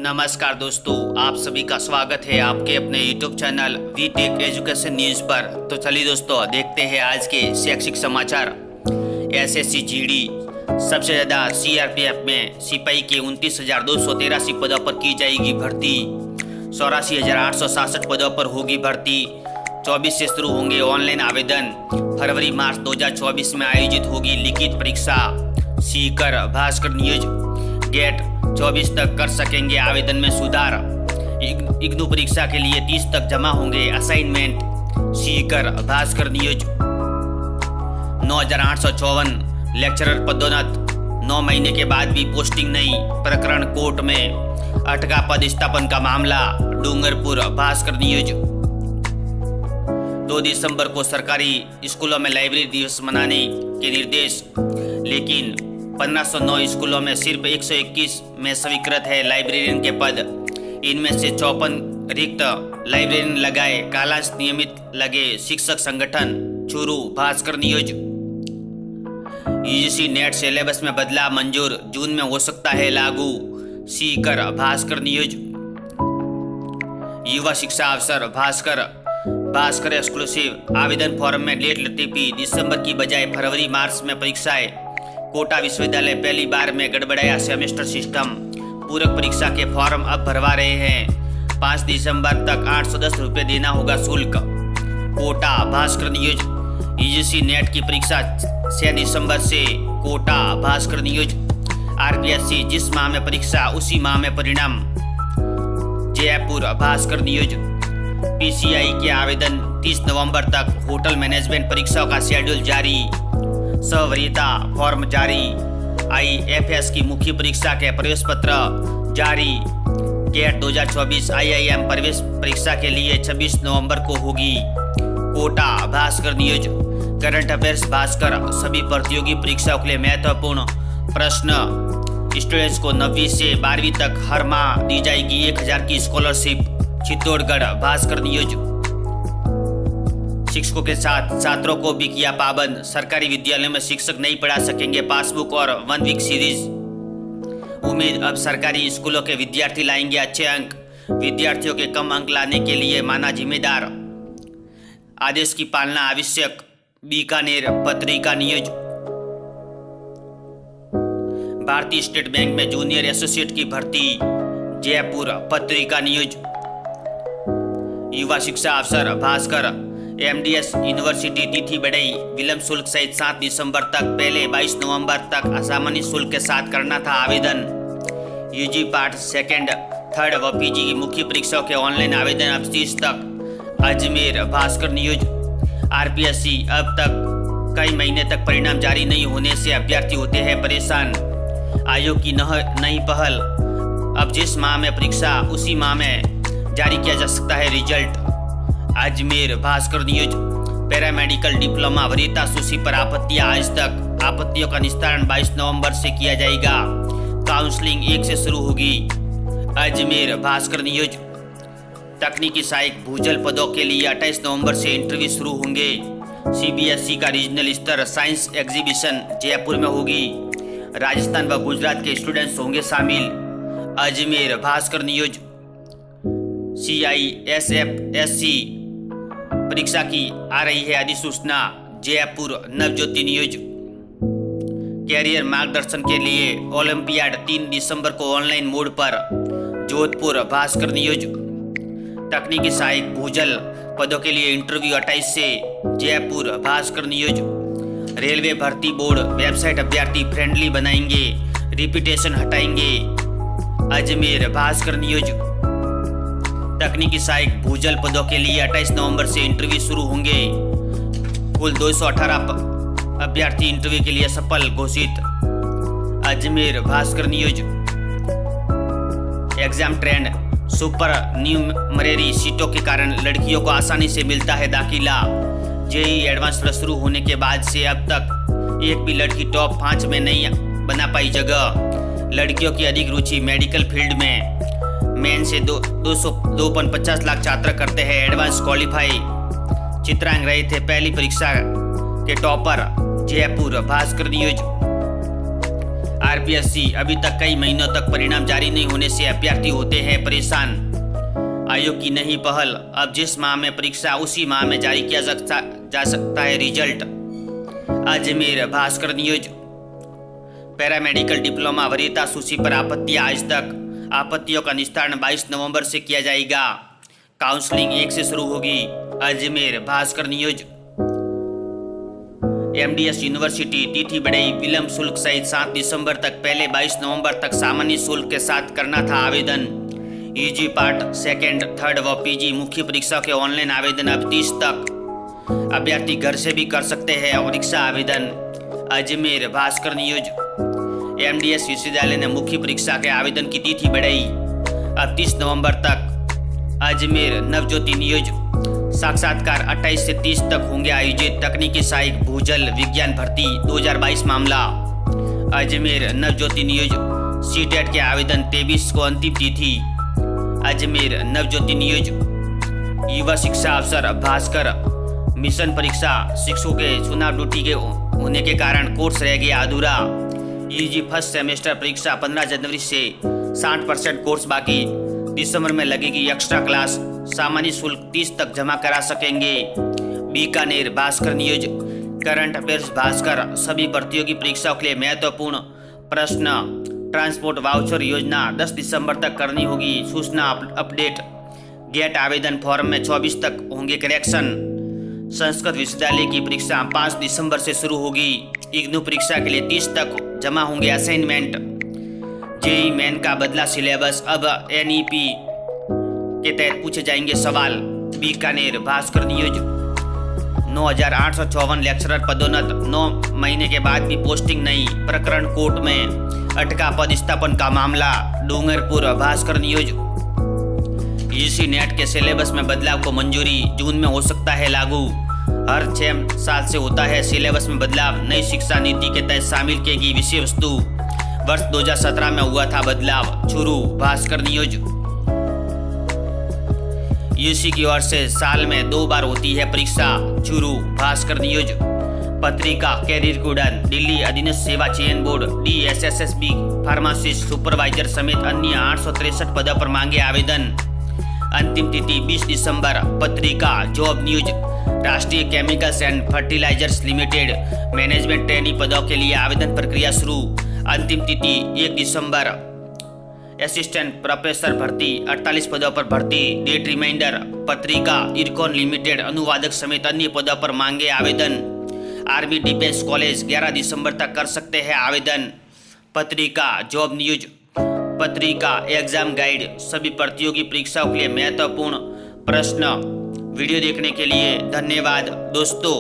नमस्कार दोस्तों, आप सभी का स्वागत है आपके अपने YouTube channel V Tech Education News पर। तो चलिए दोस्तों, देखते हैं आज के शैक्षिक समाचार। एसएससी जीडी सबसे ज़्यादा सीआरपीएफ में सिपाही के 29,283 पदों पर की जाएगी भर्ती। 84,867 पदों पर होगी भर्ती। 24 से शुरू होंगे ऑनलाइन आवेदन। फरवरी मार्च 2024 में आयोजित होगी लिखित परीक्षा। सीकर भास्कर न्यूज गेट 24 तक कर सकेंगे आवेदन में सुधार। इग्नू परीक्षा के लिए 30 तक जमा होंगे assignment. Sikar Bhaskar news 9,854 lecturer पदोन्नत। 9 महीने के बाद भी पोस्टिंग नहीं। प्रकरण कोर्ट में अटका पद स्थापन का मामला। डूंगरपुर भास्कर न्यूज 2 दिसंबर को सरकारी स्कूलों में लाइब्रेरी दिवस मनाने के निर्देश, लेकिन 1509 स्कूलों में सिर्फ 121 में स्वीकृत है लाइब्रेरियन के पद। इनमें से 54 रिक्त लाइब्रेरियन लगाए। कालांश नियमित लगे शिक्षक संगठन। Churu Bhaskar news UGC net syllabus में बदलाव मंजूर, जून में हो सकता है लागू। सीकर भास्कर न्यूज युवा शिक्षा अवसर भास्कर एक्सक्लूसिव आवेदन फॉर्म में लेट लतीफी। दिसंबर की बजाय फरवरी मार्च में परीक्षाएं। कोटा विश्वविद्यालय पहली बार में गड़बड़ाया सेमेस्टर सिस्टम। पूरक परीक्षा के फॉर्म अब भरवा रहे हैं। 5 दिसंबर तक 810 रुपये देना होगा शुल्क। Kota Bhaskar news UGC NET की परीक्षा 6 दिसंबर से। कोटा भास्कर न्यूज आरपीएससी जिस माह में परीक्षा उसी माह में परिणाम। जयपुर भास्कर न्यूज पीसीआई के आवेदन 30 नवंबर तक। होटल मैनेजमेंट परीक्षाओं का शेड्यूल जारी। सवरीता फॉर्म जारी। आईएफएस की मुख्य परीक्षा के प्रवेश पत्र जारी। गेट 2024 आईआईएम प्रवेश परीक्षा के लिए 26 नवंबर को होगी। Kota Bhaskar news current affairs Bhaskar सभी प्रतियोगी परीक्षाओं के लिए महत्वपूर्ण प्रश्न। स्टूडेंट्स को 9वीं से 12वीं तक हर माह दी जाएगी 1000 की स्कॉलरशिप। चित्तौड़गढ़ भास्कर न्यूज शिक्षकों के साथ छात्रों को भी किया पाबंद। सरकारी विद्यालयों में शिक्षक नहीं पढ़ा सकेंगे पासबुक और 1 वीक सीरीज। उम्मीद अब सरकारी स्कूलों के विद्यार्थी लाएंगे अच्छे अंक। विद्यार्थियों के कम अंक लाने के लिए माना जिम्मेदार। आदेश की पालना आवश्यक। बीकानेर पत्रिका न्यूज भारतीय स्टेट बैंक में जूनियर एसोसिएट की भर्ती। जयपुर पत्रिका न्यूज युवा शिक्षा अवसर भास्कर एमडीएस यूनिवर्सिटी तिथि बढ़ाई। विलंब शुल्क सहित 7 दिसंबर तक। पहले 22 नवंबर तक असामान्य शुल्क के साथ करना था आवेदन। यूजी पार्ट 2nd 3rd व पीजी की मुख्य परीक्षाओं के ऑनलाइन आवेदन अब 30 तक। अजमेर भास्कर न्यूज आरपीएससी अब तक कई महीने तक परिणाम जारी नहीं होने से अभ्यर्थी होते हैं परेशान। आयोग की नई पहल, अब जिस माह में परीक्षा उसी माह में जारी किया जा सकता है result. Ajmer Bhaskar news paramedical diploma वरीयता सूची पर आपत्तियां आज तक। आपत्तियों का निस्तारण 22 नवंबर से किया जाएगा। काउंसलिंग 1 से शुरू होगी। अजमेर भास्कर न्यूज तकनीकी सहायक भूजल पदों के लिए 28 नवंबर से इंटरव्यू शुरू होंगे। सीबीएसई का रीजनल स्तर साइंस एग्जीबिशन जयपुर में होगी। राजस्थान व गुजरात के स्टूडेंट्स होंगे शामिल। अजमेर भास्कर न्यूज CISFSC परीक्षा की आ रही है अधिसूचना। जयपुर नवज्योति न्यूज कैरियर मार्गदर्शन के लिए ओलंपियाड 3 दिसंबर को ऑनलाइन मोड पर। जोधपुर भास्कर न्यूज तकनीकी सहायक भूजल पदों के लिए इंटरव्यू 28 से। जयपुर भास्कर न्यूज रेलवे भर्ती बोर्ड वेबसाइट अभ्यर्थी फ्रेंडली बनाएंगे, रिपीटेशन हटाएंगे। अजमेर भास्कर न्यूज तकनीकी सहायक भूजल पदों के लिए 28 नवंबर से इंटरव्यू शुरू होंगे। कुल 218 अभ्यर्थी इंटरव्यू के लिए सफल घोषित। Ajmer Bhaskar news exam trend supernumerary सीटों के कारण लड़कियों को आसानी से मिलता है दाखिला। जेईई एडवांस प्लस शुरू होने के बाद से अब तक एक भी लड़की टॉप 5 में नहीं बना पाई जगह। लड़कियों की अधिक रुचि मेडिकल फील्ड में। मेन से 2.50 लाख छात्र करते हैं एडवांस क्वालिफाई। चित्रांग रहे थे पहली परीक्षा के topper. Jaipur Bhaskar news RPSC अभी तक कई महीनों तक परिणाम जारी नहीं होने से अभ्यर्थी होते हैं परेशान। आयोग की नई पहल, अब जिस माह में परीक्षा उसी माह में जारी किया जा सकता है result. Ajmer Bhaskar news. Paramedical diploma वरीयता सूची पर आपत्ति आज तक। आपत्तियों का निस्तारण 22 नवंबर से किया जाएगा। काउंसलिंग 1 से शुरू होगी। Ajmer Bhaskar news. MDS university तिथि बढ़ाई, विलंब शुल्क सहित 7 दिसंबर तक, पहले 22 नवंबर तक सामान्य शुल्क के साथ करना था आवेदन। यूजी पार्ट 2, 3 व पीजी मुख्य परीक्षा के ऑनलाइन आवेदन अब 30 तक। अभ्यर्थी घर से भी कर सकते हैं परीक्षा आवेदन। अजमेर भास्कर न्यूज। एमडीएस विश्वविद्यालय ने मुख्य परीक्षा के आवेदन की तिथि बढ़ाई, अब 30 नवंबर तक। अजमेर नवज्योति न्यूज। साक्षात्कार 28 से 30 तक होंगे आयोजित। तकनीकी सहायक भूजल विज्ञान भर्ती 2022 मामला। अजमेर नवज्योति न्यूज। सीटेट के आवेदन 23 को अंतिम तिथि। अजमेर नवज्योति न्यूज। युवा शिक्षा अफसर भास्कर मिशन परीक्षा, शिक्षकों के चुनाव ड्यूटी के होने के कारण कोर्स रह गया अधूरा। यूजी फर्स्ट सेमेस्टर परीक्षा 15 जनवरी से 60% कोर्स बाकी। दिसंबर में लगेगी एक्स्ट्रा क्लास। सामान्य शुल्क 30 तक जमा करा सकेंगे। Bikaner Bhaskar news. Current affairs Bhaskar. सभी प्रतियोगी परीक्षाओं के लिए महत्वपूर्ण प्रश्न। ट्रांसपोर्ट वाउचर योजना 10 दिसंबर तक करनी होगी। सूचना अपडेट। गेट आवेदन फॉर्म में 24 तक होंगे करेक्शन। संस्कृत विश्वविद्यालय की परीक्षा 5 दिसंबर से शुरू होगी। इग्नू परीक्षा के लिए 30 तक जमा होंगे असाइनमेंट। जेईई मेन का बदला सिलेबस, अब एनईपी के तहत पूछे जाएंगे सवाल। बीकानेर भास्कर न्यूज। 9,854 लेक्चरर पदोन्नत, 9 महीने के बाद भी पोस्टिंग नहीं। प्रकरण कोर्ट में। अटका पदस्थापन का मामला। Dungarpur Bhaskar news. UG NET के सिलेबस में बदलाव को मंजूरी, जून में हो सकता है लागू। हर 6 साल से होता है सिलेबस में बदलाव। नई शिक्षा नीति के तहत शामिल की गई विषय वस्तु। वर्ष 2017 में हुआ था बदलाव। चूरू भास्कर न्यूज। यूजी की ओर से साल में 2 बार होती है परीक्षा। चूरू भास्कर न्यूज। पत्रिका कैरियर की उड़ान। दिल्ली अधीनस्थ सेवा चयन बोर्ड DSSSB फार्मासिस्ट सुपरवाइजर समेत अन्य 863 पदों पर मांगे आवेदन। अंतिम तिथि 20 दिसंबर। Patrika job news. Rashtriya Chemicals and Fertilizers Limited management trainee पदों के लिए आवेदन प्रक्रिया शुरू। अंतिम तिथि 1 दिसंबर। असिस्टेंट प्रोफेसर भर्ती 48 पदों पर भर्ती। Date reminder. Patrika Ircon limited अनुवादक समेत अन्य पदों पर मांगे आवेदन। आर्मी डिफेंस कॉलेज 11 दिसंबर तक कर सकते हैं आवेदन। पत्रिका जॉब न्यूज। पत्रिका एग्जाम गाइड। सभी प्रतियोगी परीक्षाओं के लिए महत्वपूर्ण प्रश्न। वीडियो देखने के लिए धन्यवाद दोस्तों।